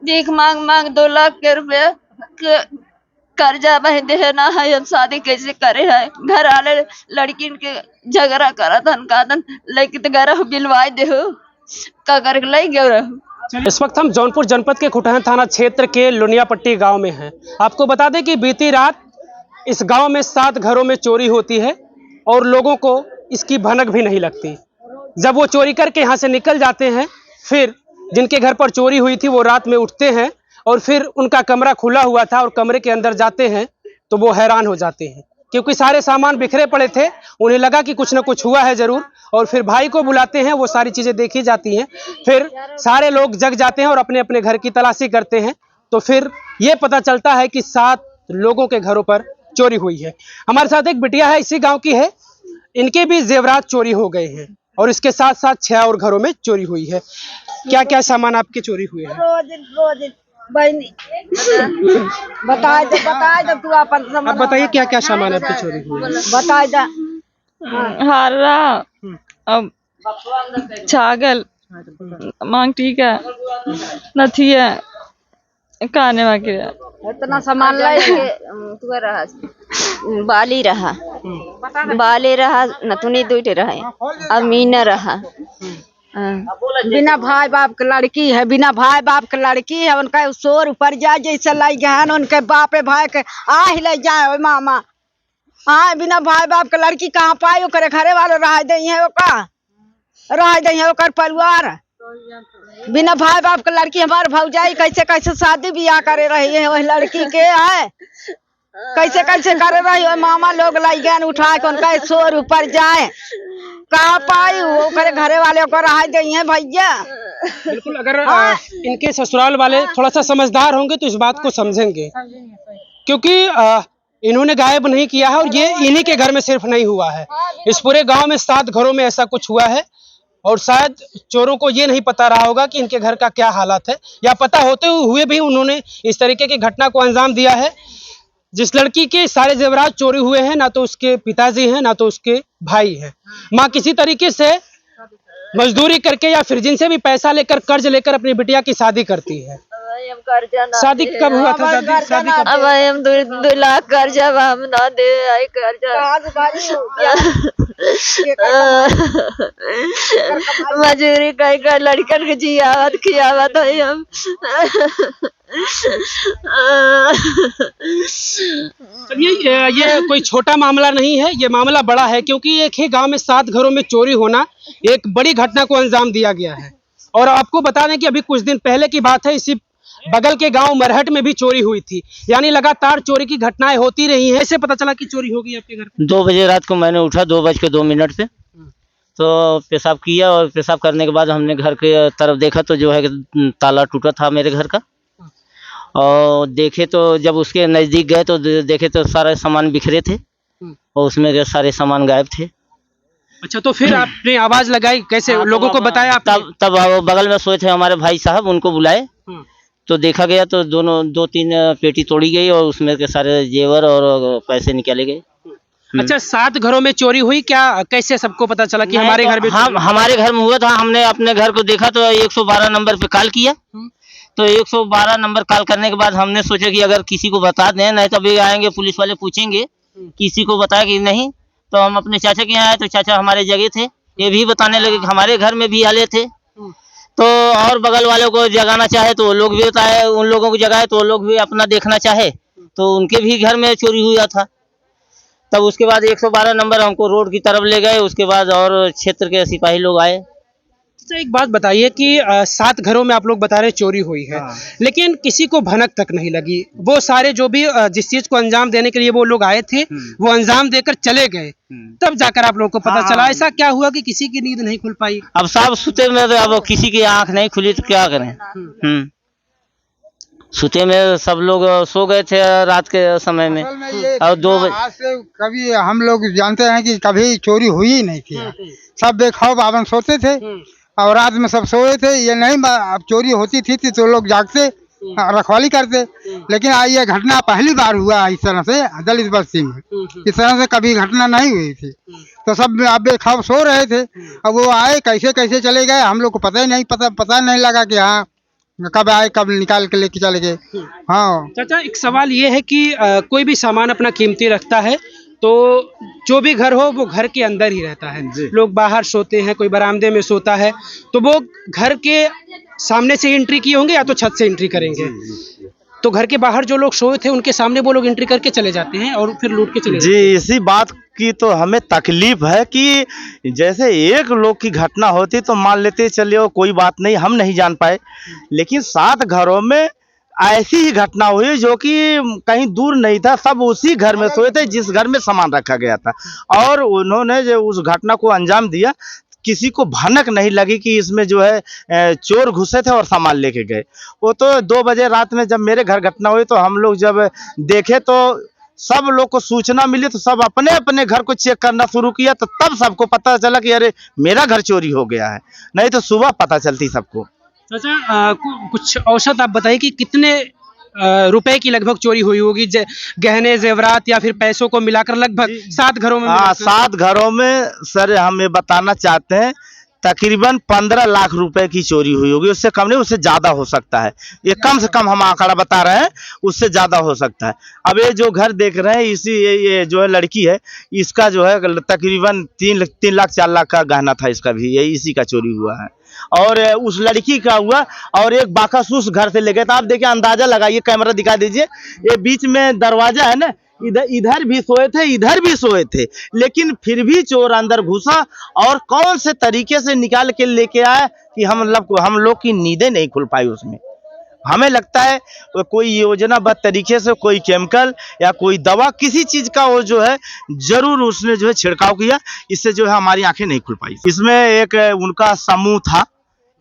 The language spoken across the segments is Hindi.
भीख मांग मांग 2 लाख के रुपया कर्जा बह देना है। हम शादी कैसे करे है? घर वाले लड़की के झगड़ा करत हन कादन लेके तो घर बिलवाए दे हो का करके ले गए। इस वक्त हम जौनपुर जनपद के खुटहन थाना क्षेत्र के लुनियापट्टी गांव में हैं। आपको बता दें कि बीती रात इस गांव में 7 घरों में चोरी होती है और लोगों को इसकी भनक भी नहीं लगती। जब वो चोरी करके यहाँ से निकल जाते हैं, फिर जिनके घर पर चोरी हुई थी वो रात में उठते हैं और फिर उनका कमरा खुला हुआ था और कमरे के अंदर जाते हैं तो वो हैरान हो जाते हैं क्योंकि सारे सामान बिखरे पड़े थे। उन्हें लगा कि कुछ ना कुछ हुआ है जरूर, और फिर भाई को बुलाते हैं, वो सारी चीज़ें देखी जाती हैं। फिर सारे लोग जग जाते हैं और अपने अपने घर की तलाशी करते हैं। तो फिर ये पता चलता है कि 7 लोगों के घरों पर चोरी हुई है। हमारे साथ एक बिटिया है, इसी गाँव की है, इनके भी जेवरात चोरी हो गए हैं और इसके साथ साथ 6 और घरों में चोरी हुई है। क्या क्या सामान आपके चोरी हुए हैं? रोज बहनी बताए दे तू अपन सामान। आप बताइए क्या क्या सामान आपके चोरी हुए हैं? बताए दे। हारा अब छागल मांग ठीक है नथी है खाने वाके इतना सामान लाई के तू रहा बाली रहा नतुनी दुइटे रहे अमीन रहा। बिना भाई बाप के लड़की है, बिना भाई बाप के लड़की है। उनका शोर ऊपर जाए जैसे लाई गहन उनके बापे भाई के आ ही ले जाए मामा। हाँ, बिना भाई बाप के लड़की कहाँ पाई? ओकरे घरे वाले रह दई है, रह दई है ओकर परिवार। बिना भाई बाप के लड़की हमारे भौजाई कैसे कैसे शादी ब्याह करे रही है वही लड़की के है, कैसे कैसे करे रही है। मामा लोग लाई गहन उठा के उनका शोर ऊपर जाए कहाँ पाई? वो करे घरे वाले को रहा दई है भैया। बिल्कुल, अगर इनके ससुराल वाले थोड़ा सा समझदार होंगे तो इस बात को समझेंगे, क्योंकि इन्होंने गायब नहीं किया है और ये इन्हीं के घर में सिर्फ नहीं हुआ है, इस पूरे गांव में 7 घरों में ऐसा कुछ हुआ है। और शायद चोरों को ये नहीं पता रहा होगा कि इनके घर का क्या हालात है, या पता होते हुए भी उन्होंने इस तरीके की घटना को अंजाम दिया है। जिस लड़की के सारे जेवरात चोरी हुए हैं, ना तो उसके पिताजी हैं ना तो उसके भाई हैं। माँ किसी तरीके से मजदूरी करके या फिर जिनसे भी पैसा लेकर कर्ज लेकर अपनी बिटिया की शादी करती है। शादी कब हुआ था? शादी कब? अब हम 2 लाख कर्जा हम ना दे आई कर्जा मजूरी कई कर लड़कन के जियावत खियावत है हम। ये कोई छोटा मामला नहीं है, ये मामला बड़ा है, क्योंकि एक ही गांव में 7 घरों में चोरी होना एक बड़ी घटना को अंजाम दिया गया है। और आपको बता दें कि अभी कुछ दिन पहले की बात है, इसी बगल के गांव मरहट में भी चोरी हुई थी। यानी लगातार चोरी की घटनाएं होती रही हैं। ऐसे पता चला कि चोरी हो गई आपके घर पे? 2 बजे रात को मैंने उठा 2:02 पे, तो पेशाब किया और पेशाब करने के बाद हमने घर के तरफ देखा तो जो है कि ताला टूटा था मेरे घर का। और देखे तो जब उसके नज़दीक गए तो देखे तो सारे सामान बिखरे थे और उसमें के सारे सामान गायब थे। अच्छा, तो फिर आपने आवाज लगाई कैसे? लोगों को बताया आपने? तब बगल में सोए थे हमारे भाई साहब, उनको बुलाए तो देखा गया तो 2-3 पेटी तोड़ी गई और उसमें के सारे जेवर और पैसे निकाले गए। अच्छा, 7 घरों में चोरी हुई, क्या कैसे सबको पता चला कि हमारे घर में? हमारे घर में हुआ था। हमने अपने घर को देखा तो 112 नंबर पे कॉल किया, तो 112 नंबर कॉल करने के बाद हमने सोचा कि अगर किसी को बता दें, नहीं तो अभी आएंगे पुलिस वाले पूछेंगे, किसी को बताया कि नहीं। तो हम अपने चाचा के यहाँ आए तो चाचा हमारे जगह थे, ये भी बताने लगे कि हमारे घर में भी आले थे। तो और बगल वालों को जगाना चाहे तो वो लोग भी बताए, उन लोगों को जगाए तो वो लोग भी अपना देखना चाहे तो उनके भी घर में चोरी हुआ था। तब उसके बाद 112 नंबर हमको रोड की तरफ ले गए, उसके बाद और क्षेत्र के सिपाही लोग आए। तो एक बात बताइए कि 7 घरों में आप लोग बता रहे चोरी हुई है, लेकिन किसी को भनक तक नहीं लगी। वो सारे जो भी जिस चीज को अंजाम देने के लिए वो लोग आए थे, वो अंजाम देकर चले गए, तब जाकर आप लोगों को पता चला। ऐसा क्या हुआ कि किसी की नींद नहीं खुल पाई? अब सब सुते में, अब किसी की आंख नहीं खुली तो क्या करें। सुते में सब लोग सो गए थे रात के समय में। और 2 बजे कभी हम लोग जानते हैं कि कभी चोरी हुई ही नहीं थी। सब बेखौफ आवन सोते थे और रात में सब सोए थे। ये नहीं अब चोरी होती थी तो लोग जागते रखवाली करते, लेकिन ये घटना पहली बार हुआ इस तरह से दलित बस्ती में। इस तरह से कभी घटना नहीं हुई थी। तो सब बेखौफ सो रहे थे। अब वो आए कैसे कैसे चले गए हम लोग को पता ही नहीं, पता नहीं लगा कि हाँ कब आए कब निकाल के लेके चले गए। हाँ चाचा, एक सवाल ये है कि कोई भी सामान अपना कीमती रखता है तो जो भी घर हो वो घर के अंदर ही रहता है। लोग बाहर सोते हैं, कोई बरामदे में सोता है, तो वो घर के सामने से एंट्री किए होंगे या तो छत से एंट्री करेंगे। तो घर के बाहर जो लोग सोए थे उनके सामने वो लोग एंट्री करके चले जाते हैं और फिर लूट के चले जाते हैं। जी, इसी बात की तो हमें तकलीफ है कि जैसे एक लोग की घटना होती तो मान लेते चलिए कोई बात नहीं, हम नहीं जान पाए, लेकिन 7 घरों में ऐसी ही घटना हुई जो कि कहीं दूर नहीं था, सब उसी घर में सोए थे जिस घर में सामान रखा गया था। और उन्होंने जो उस घटना को अंजाम दिया, किसी को भनक नहीं लगी कि इसमें जो है चोर घुसे थे और सामान लेके गए। वो तो 2 बजे रात में जब मेरे घर घटना हुई तो हम लोग जब देखे तो सब लोग को सूचना मिली, तो सब अपने अपने घर को चेक करना शुरू किया, तो तब सबको पता चला कि अरे मेरा घर चोरी हो गया है, नहीं तो सुबह पता चलती सबको। चाचा, कुछ औसत आप बताइए कि कितने रुपए की लगभग चोरी हुई होगी, गहने जेवरात या फिर पैसों को मिलाकर लगभग 7 घरों में? हाँ, 7 घरों में सर हम ये बताना चाहते हैं तकरीबन 15 लाख रुपए की चोरी हुई होगी। उससे कम नहीं, उससे ज्यादा हो सकता है। ये कम से कम हम आंकड़ा बता रहे हैं, उससे ज्यादा हो सकता है। अब ये जो घर देख रहे हैं, इसी ये जो है लड़की है, इसका जो है तकरीबन 3 लाख 4 लाख का गहना था इसका भी, ये इसी का चोरी हुआ है। और उस लड़की का हुआ, और एक बाकासूस घर से ले गए। तो आप देखिए, अंदाजा लगाइए, कैमरा दिखा दीजिए, ये बीच में दरवाजा है ना, इधर भी सोए थे, इधर भी सोए थे, लेकिन फिर भी चोर अंदर घुसा और कौन से तरीके से निकाल के लेके आया कि हम लोग की नींदें नहीं खुल पाई उसमें। हमें लगता है कोई योजनाबद्ध तरीके से कोई केमिकल या कोई दवा, किसी चीज का वो जो है जरूर उसने जो है छिड़काव किया, इससे जो है हमारी आंखें नहीं खुल पाई। इसमें एक उनका समूह था,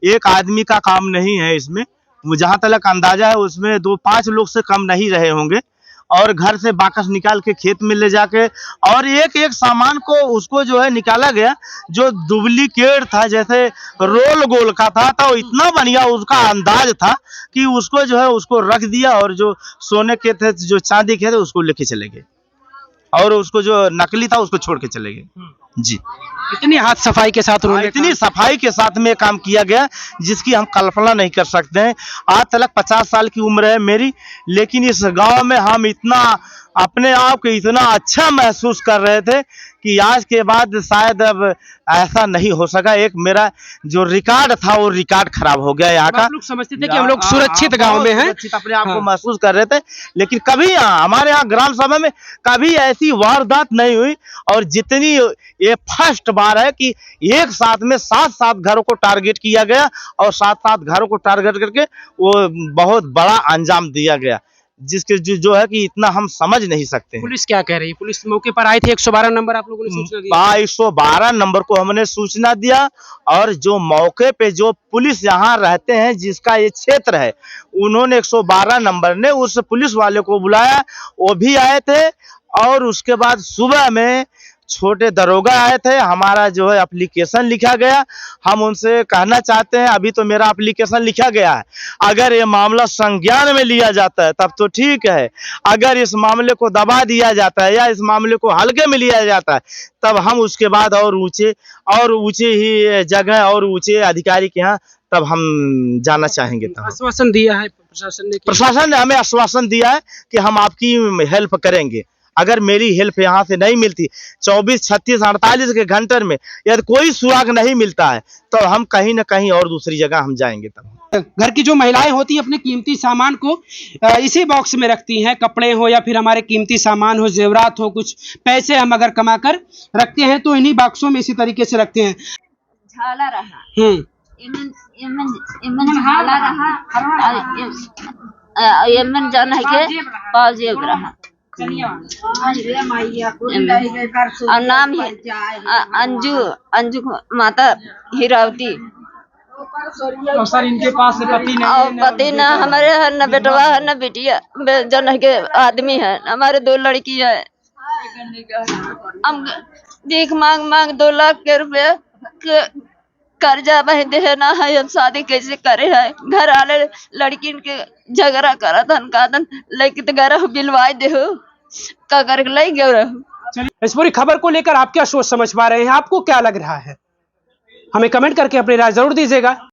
एक आदमी का काम नहीं है इसमें, जहां तक अंदाजा है उसमें 2-5 लोग से कम नहीं रहे होंगे। और घर से बाकस निकाल के खेत में ले जाके और एक एक सामान को उसको जो है निकाला गया, जो डुप्लीकेट था, जैसे रोल गोल का था, तो इतना बढ़िया उसका अंदाज था कि उसको जो है उसको रख दिया, और जो सोने के थे, जो चांदी के थे, उसको लेके चले गए, और उसको जो नकली था उसको छोड़ के चले गए। जी, इतनी हाथ सफाई के साथ उन्होंने इतनी सफाई के साथ में काम किया गया जिसकी हम कल्पना नहीं कर सकते हैं। आज तक 50 साल की उम्र है मेरी, लेकिन इस गांव में हम इतना अपने आप को इतना अच्छा महसूस कर रहे थे कि आज के बाद शायद अब ऐसा नहीं हो सका। एक मेरा जो रिकॉर्ड था वो रिकॉर्ड खराब हो गया यहाँ का। लोग समझते थे कि हम लोग सुरक्षित गांव में हैं, सुरक्षित अपने आप को महसूस कर रहे थे, लेकिन कभी हमारे यहाँ ग्राम सभा में कभी ऐसी वारदात नहीं हुई। और जितनी ये फर्स्ट बार है कि एक साथ में 7 घरों को टारगेट किया गया, और 7 घरों को टारगेट करके वो बहुत बड़ा अंजाम दिया गया, जिसके जो है कि इतना हम समझ नहीं सकते हैं। पुलिस क्या कह रही है? पुलिस मौके पर आई थी, 112 नंबर आप लोगों ने सूचना दी? 112 नंबर को हमने सूचना दिया, और जो मौके पे जो पुलिस यहाँ रहते हैं, जिसका ये क्षेत्र है, उन्होंने 112 नंबर ने उस पुलिस वाले को बुलाया, वो भी आए थे। और उसके बाद सुबह में छोटे दरोगा आए थे, हमारा जो है एप्लीकेशन लिखा गया। हम उनसे कहना चाहते हैं, अभी तो मेरा एप्लीकेशन लिखा गया है, अगर ये मामला संज्ञान में लिया जाता है तब तो ठीक है, अगर इस मामले को दबा दिया जाता है या इस मामले को हल्के में लिया जाता है, तब हम उसके बाद और ऊंचे ही जगह और ऊंचे अधिकारी के यहाँ तब हम जाना चाहेंगे। तब आश्वासन दिया है प्रशासन ने हमें आश्वासन दिया है कि हम आपकी हेल्प करेंगे। अगर मेरी हेल्प यहाँ से नहीं मिलती, 24, 36, 48 के घंटे में यदि कोई सुराग नहीं मिलता है, तो हम कहीं ना कहीं और दूसरी जगह हम जाएंगे। तब घर की जो महिलाएं होती हैं अपने कीमती सामान को इसी बॉक्स में रखती हैं, कपड़े हो या फिर हमारे कीमती सामान हो, जेवरात हो, कुछ पैसे हम अगर कमा कर रखते हैं तो इन्हीं बॉक्सों में इसी तरीके से रखते हैं। झाला रहा इमन झाला रहा, इमन जन है के पाजेब रहा, और नाम है अंजू माता हीरावती। सर, इनके पास पति न हमारे है, न बेटवा है, न बेटिया, जन है के आदमी है, हमारे 2 लड़की है। हम भीख मांग 2 लाख के रुपए कर्जा बह दे ना है, हम शादी कैसे करे है? घर वाले लड़की के झगड़ा करा था, लेके तो घर बिलवाई दे हो, का कर लाई गए। इस पूरी खबर को लेकर आप क्या सोच समझ पा रहे हैं? आपको क्या लग रहा है? हमें कमेंट करके अपनी राय जरूर दीजिएगा।